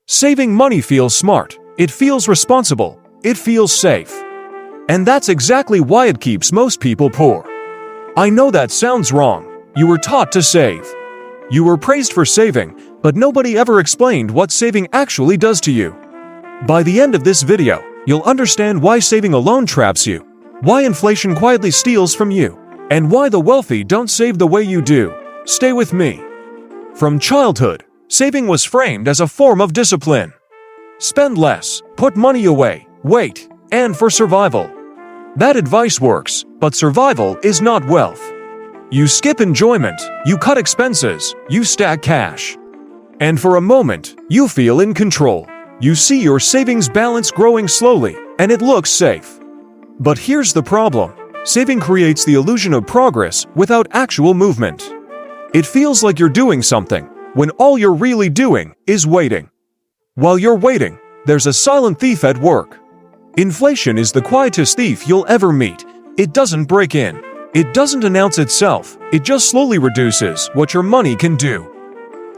Saving money feels smart, it feels responsible, it feels safe. And that's exactly why it keeps most people poor. I know that sounds wrong. You were taught to save. You were praised for saving, but nobody ever explained what saving actually does to you. By the end of this video, you'll understand why saving alone traps you, why inflation quietly steals from you, and why the wealthy don't save the way you do. Stay with me. From childhood, saving was framed as a form of discipline. Spend less, put money away, wait, and for survival. That advice works, but survival is not wealth. You skip enjoyment, you cut expenses, you stack cash. And for a moment, you feel in control. You see your savings balance growing slowly, and it looks safe. But here's the problem. Saving creates the illusion of progress without actual movement. It feels like you're doing something, when all you're really doing is waiting. While you're waiting, there's a silent thief at work. Inflation is the quietest thief you'll ever meet. It doesn't break in. It doesn't announce itself. It just slowly reduces what your money can do.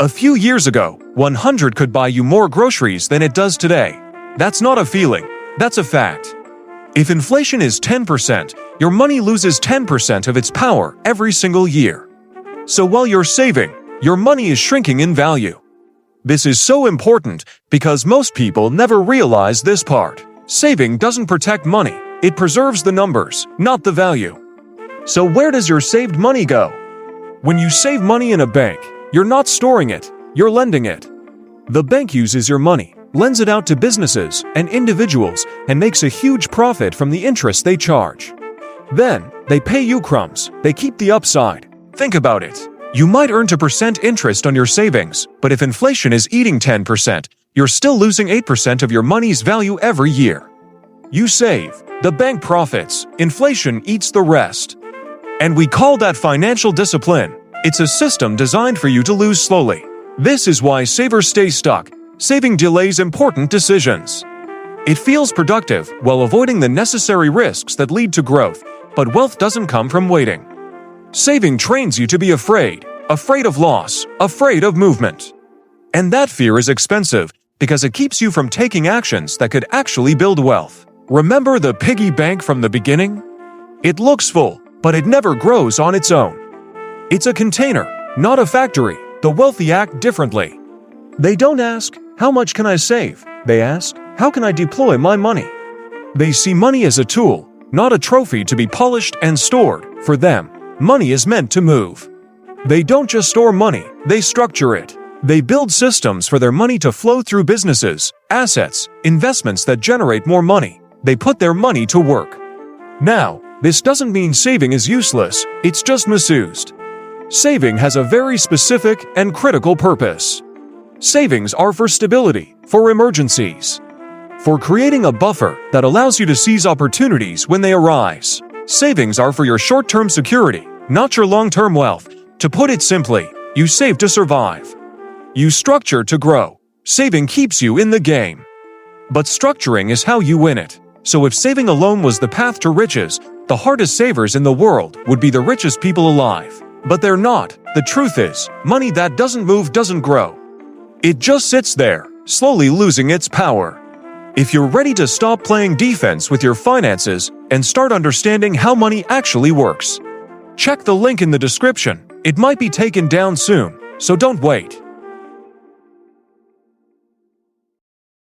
A few years ago, 100 could buy you more groceries than it does today. That's not a feeling. That's a fact. If inflation is 10%, your money loses 10% of its power every single year. So while you're saving, your money is shrinking in value. This is so important because most people never realize this part. Saving doesn't protect money, it preserves the numbers, not the value. So where does your saved money go? When you save money in a bank, you're not storing it, you're lending it. The bank uses your money, lends it out to businesses and individuals, and makes a huge profit from the interest they charge. Then, they pay you crumbs, they keep the upside. Think about it. You might earn 2% interest on your savings, but if inflation is eating 10%, you're still losing 8% of your money's value every year. You save, the bank profits, inflation eats the rest. And we call that financial discipline. It's a system designed for you to lose slowly. This is why savers stay stuck. Saving delays important decisions. It feels productive while avoiding the necessary risks that lead to growth, but wealth doesn't come from waiting. Saving trains you to be afraid of loss, afraid of movement. And that fear is expensive because it keeps you from taking actions that could actually build wealth. Remember the piggy bank from the beginning? It looks full, but it never grows on its own. It's a container, not a factory. The wealthy act differently. They don't ask, "How much can I save?" They ask, "How can I deploy my money?" They see money as a tool, not a trophy to be polished and stored. For them, money is meant to move. They don't just store money, they structure it. They build systems for their money to flow through businesses, assets, investments that generate more money. They put their money to work. Now, this doesn't mean saving is useless, it's just misused. Saving has a very specific and critical purpose. Savings are for stability, for emergencies, for creating a buffer that allows you to seize opportunities when they arise. Savings are for your short-term security, not your long-term wealth. To put it simply, you save to survive. You structure to grow. Saving keeps you in the game. But structuring is how you win it. So if saving alone was the path to riches, the hardest savers in the world would be the richest people alive. But they're not. The truth is, money that doesn't move doesn't grow. It just sits there, slowly losing its power. If you're ready to stop playing defense with your finances and start understanding how money actually works, check the link in the description. It might be taken down soon, so don't wait.